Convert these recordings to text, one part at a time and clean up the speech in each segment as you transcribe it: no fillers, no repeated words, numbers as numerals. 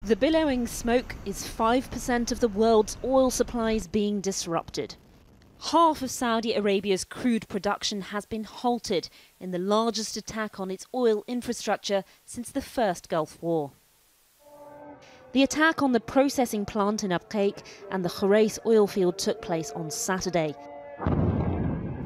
The billowing smoke is 5% of the world's oil supplies being disrupted. Half of Saudi Arabia's crude production has been halted in the largest attack on its oil infrastructure since the first Gulf War. The attack on the processing plant in Abqaiq and the Khurais oil field took place on Saturday.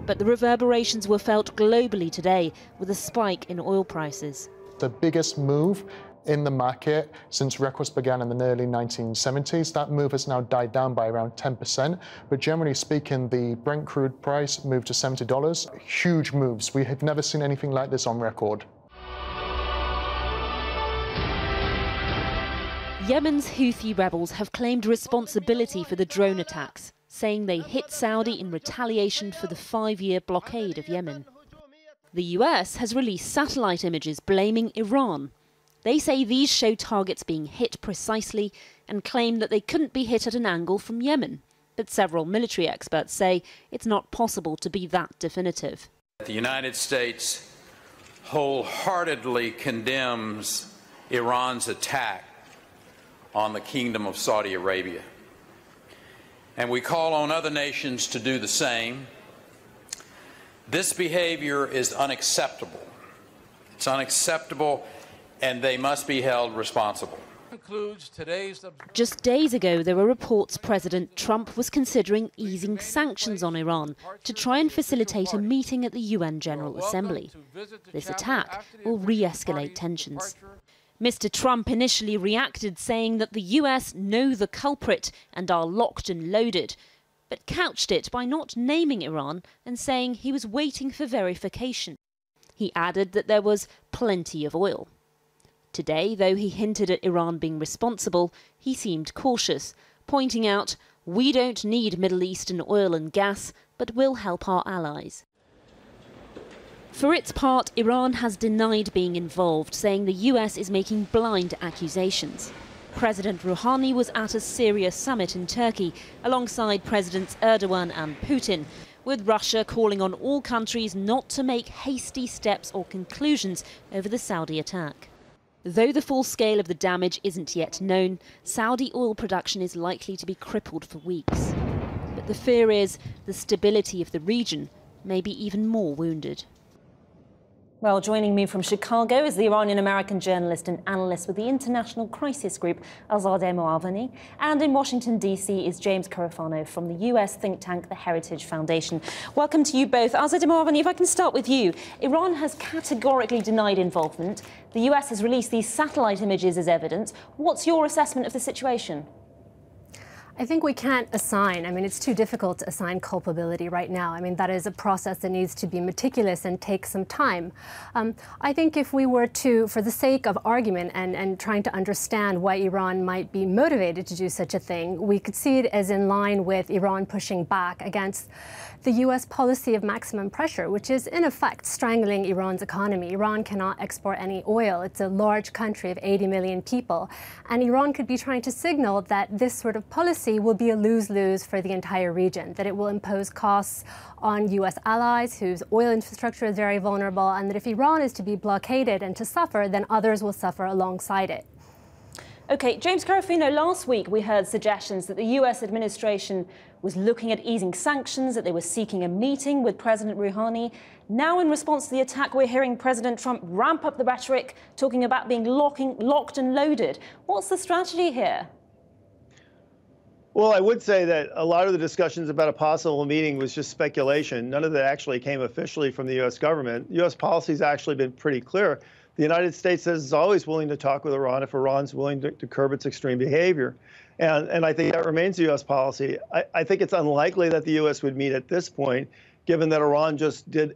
But the reverberations were felt globally today with a spike in oil prices. The biggest move in the market since records began in the early 1970s. That move has now died down by around 10%. But generally speaking, the Brent crude price moved to $70. Huge moves. We have never seen anything like this on record. Yemen's Houthi rebels have claimed responsibility for the drone attacks, saying they hit Saudi in retaliation for the 5-year blockade of Yemen. The US has released satellite images blaming Iran. They say these show targets being hit precisely and claim that they couldn't be hit at an angle from Yemen. But several military experts say it's not possible to be that definitive. The United States wholeheartedly condemns Iran's attack on the Kingdom of Saudi Arabia. And we call on other nations to do the same. This behavior is unacceptable. It's unacceptable, and they must be held responsible. Just days ago, there were reports President Trump was considering easing sanctions on Iran to try and facilitate a meeting at the UN General Assembly. This attack will re-escalate tensions. Mr. Trump initially reacted saying that the US know the culprit and are locked and loaded, but couched it by not naming Iran and saying he was waiting for verification. He added that there was plenty of oil. Today, though he hinted at Iran being responsible, he seemed cautious, pointing out, "We don't need Middle Eastern oil and gas, but we'll help our allies." For its part, Iran has denied being involved, saying the US is making blind accusations. President Rouhani was at a Syria summit in Turkey alongside Presidents Erdogan and Putin, with Russia calling on all countries not to make hasty steps or conclusions over the Saudi attack. Though the full scale of the damage isn't yet known, Saudi oil production is likely to be crippled for weeks. But the fear is the stability of the region may be even more wounded. Well, joining me from Chicago is the Iranian-American journalist and analyst with the International Crisis Group, Azadeh Moaveni. And in Washington, D.C. is James Carafano from the U.S. think tank, the Heritage Foundation. Welcome to you both. Azadeh Moaveni, if I can start with you. Iran has categorically denied involvement. The U.S. has released these satellite images as evidence. What's your assessment of the situation? I think we can't assign. It's too difficult to assign culpability right now. That is a process that needs to be meticulous and take some time. I think if we were to, for the sake of argument and trying to understand why Iran might be motivated to do such a thing, we could see it as in line with Iran pushing back against the U.S. policy of maximum pressure, which is in effect strangling Iran's economy. Iran cannot export any oil. It's a large country of 80 million people. And Iran could be trying to signal that this sort of policy will be a lose-lose for the entire region, that it will impose costs on U.S. allies whose oil infrastructure is very vulnerable, and that if Iran is to be blockaded and to suffer, then others will suffer alongside it. OK, James Carafano, last week we heard suggestions that the US administration was looking at easing sanctions, that they were seeking a meeting with President Rouhani. Now, in response to the attack, we're hearing President Trump ramp up the rhetoric, talking about being locked and loaded. What's the strategy here? Well, I would say that a lot of the discussions about a possible meeting was just speculation. None of that actually came officially from the U.S. government. U.S. policy has actually been pretty clear. The United States is always willing to talk with Iran if Iran's willing to curb its extreme behavior. And I think that remains the U.S. policy. I think it's unlikely that the U.S. would meet at this point, given that Iran just did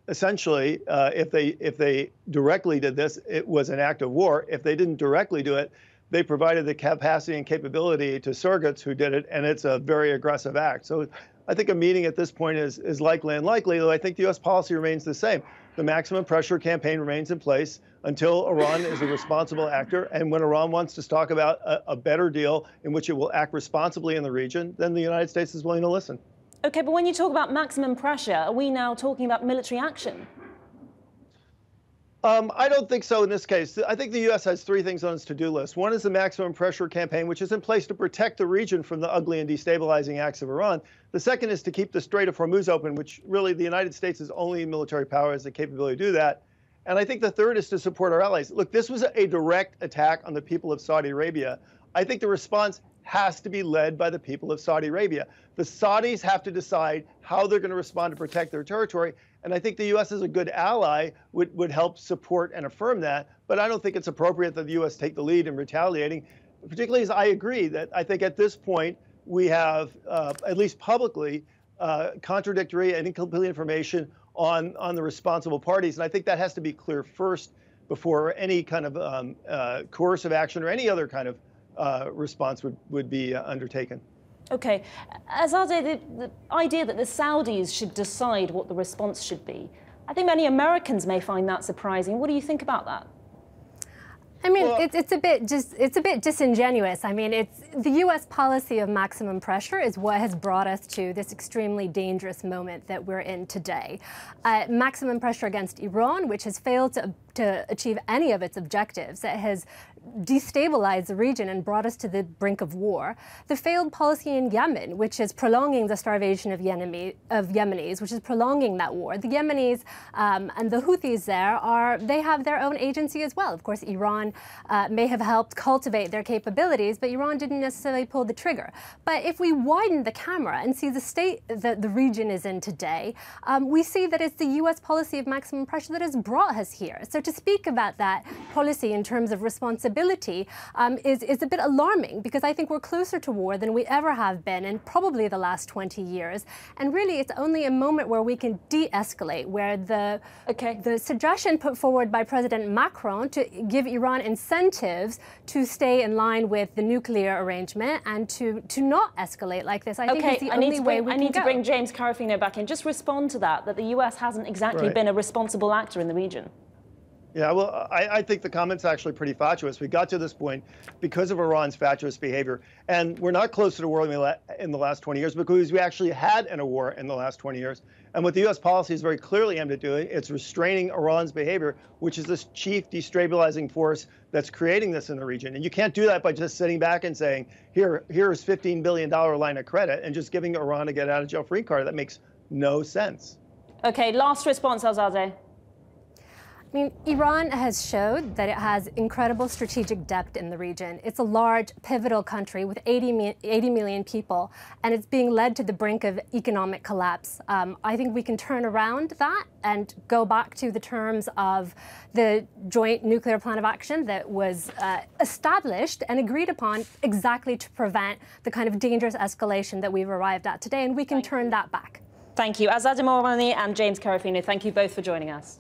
essentially, if they directly did this, it was an act of war. If they didn't directly do it, they provided the capacity and capability to surrogates who did it, and it's a very aggressive act. So I think a meeting at this point is likely unlikely, though I think the U.S. policy remains the same. The maximum pressure campaign remains in place until Iran is a responsible actor. And when Iran wants to talk about a better deal in which it will act responsibly in the region, then the United States is willing to listen. OK, but when you talk about maximum pressure, are we now talking about military action? I don't think so in this case. I think the U.S. has three things on its to-do list. One is the maximum pressure campaign, which is in place to protect the region from the ugly and destabilizing acts of Iran. The second is to keep the Strait of Hormuz open, which really the United States' only military power has the capability to do that. And I think the third is to support our allies. Look, this was a direct attack on the people of Saudi Arabia. I think the response has to be led by the people of Saudi Arabia. The Saudis have to decide how they're going to respond to protect their territory. And I think the U.S. as a good ally would help support and affirm that. But I don't think it's appropriate that the U.S. take the lead in retaliating, particularly as I agree that I think at this point we have, at least publicly, contradictory and incomplete information on the responsible parties. And I think that has to be clear first before any kind of coercive action or any other kind of response would be undertaken. Okay. Azadeh, the idea that the Saudis should decide what the response should be, I think many Americans may find that surprising. What do you think about that? I mean, well, it's a bit disingenuous. I mean, it's the U.S. policy of maximum pressure is what has brought us to this extremely dangerous moment that we're in today. Maximum pressure against Iran, which has failed to achieve any of its objectives. It has destabilized the region and brought us to the brink of war. The failed policy in Yemen, which is prolonging the starvation of Yemenis, which is prolonging that war. The Yemenis and the Houthis they have their own agency as well. Of course, Iran may have helped cultivate their capabilities, but Iran didn't necessarily pull the trigger. But if we widen the camera and see the state that the region is in today, we see that it's the U.S. policy of maximum pressure that has brought us here. So to speak about that policy in terms of responsibility is a bit alarming, because I think we're closer to war than we ever have been in probably the last 20 years. And really, it's only a moment where we can de-escalate, where the suggestion put forward by President Macron to give Iran incentives to stay in line with the nuclear arrangement and to not escalate like this, I think is the only way we can go. I need to bring James Carafino back in. Just respond to that the U.S. hasn't exactly been a responsible actor in the region. Yeah, well, I think the comment's actually pretty fatuous. We got to this point because of Iran's fatuous behavior. And we're not closer to war in the last 20 years because we actually had a war in the last 20 years. And what the U.S. policy is very clearly aimed at doing, it's restraining Iran's behavior, which is this chief destabilizing force that's creating this in the region. And you can't do that by just sitting back and saying, here is $15 billion line of credit and just giving Iran a get-out-of-jail-free card. That makes no sense. Okay, last response, Azadeh. I mean, Iran has showed that it has incredible strategic depth in the region. It's a large, pivotal country with 80 million people, and it's being led to the brink of economic collapse. I think we can turn around that and go back to the terms of the joint nuclear plan of action that was established and agreed upon exactly to prevent the kind of dangerous escalation that we've arrived at today, and we can turn that back. Thank you. Azadeh Mourani and James Carafino, thank you both for joining us.